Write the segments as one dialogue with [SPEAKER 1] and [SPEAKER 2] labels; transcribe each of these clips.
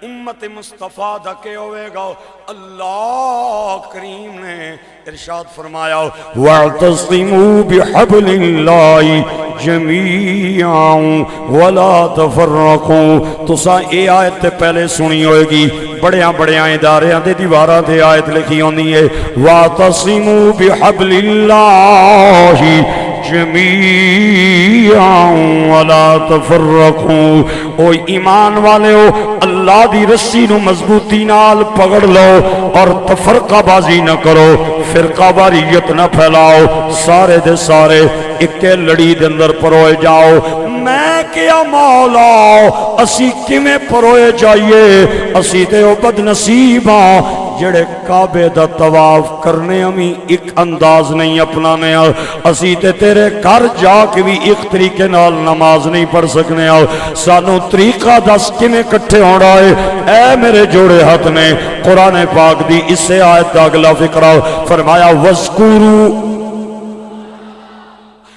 [SPEAKER 1] امت مصطفیٰ دا کے ہوئے گا اللہ کریم نے ارشاد فرمایا وَاعْتَصِمُوا بِحَبْلِ اللَّهِ جَمِيعًا وَلَا تَفَرَّقُوا تسا اے آیت تے پہلے سنی ہوئے گی بڑیاں اداریاں دے دیواراں تے آیت لکھی ہوندی ہے وَاعْتَصِمُوا بِحَبْلِ اللَّهِ جميعا ولا تفرقوا او ایمان والے ہو اللہ دی رسی نو مضبوطی نال پکڑ لو اور تفرقہ بازی نہ کرو فرقہ واریت نہ پھیلاؤ سارے دے سارے اکے لڑی دے اندر پروئے جاؤ میں کیا مولا اسی کمیں پروئے جائیے اسی تے او بد نصیب ہاں جڑے کعبے دا طواف کرنے ہمیں ایک انداز نہیں اپنانے اسی تے تیرے گھر جا کے بھی ایک طریقے نال نماز نہیں پڑھ سکنے سانو طریقہ دس کمیں کٹھے ہونا ہے اے میرے جوڑے ہاتھ نے قرآن پاک دی اس سے آیت دا اگلا فقرہ فرمایا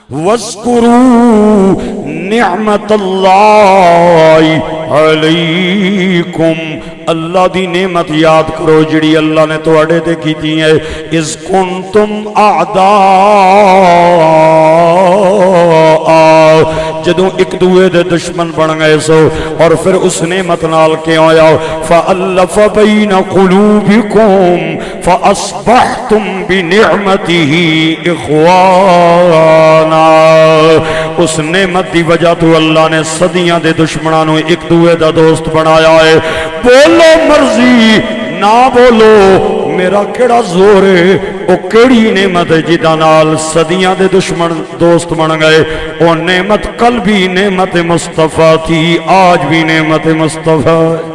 [SPEAKER 1] وَاذْكُرُوا نِعْمَةَ اللَّهِ عَلَيْكُمْ اللہ دی نعمت یاد کرو جڑی اللہ نے تو اڑے دے کی تھی ہے اِذْ كُنْتُمْ أَعْدَاءَ جدوں ایک دوئے دے دشمن بن گئے سو اور پھر اس نعمت نال کے آیا فَأَلَّفَ بَيْنَ قُلُوبِكُمْ فَأَصْبَحْتُمْ بِنِعْمَتِهِ إِخْوَانًا اس نعمت دی وجہ تو اللہ نے صدیاں دے دشمنانوں ایک دوئے دا دوست بنایا ہے بولو مرضی نہ بولو میرا کیڑا زور ہے او کیڑی نعمت ہے جدا نال صدیاں دے دشمن دوست بن گئے او نعمت کل بھی نعمت مصطفیٰ تھی آج بھی نعمت مصطفیٰ ہے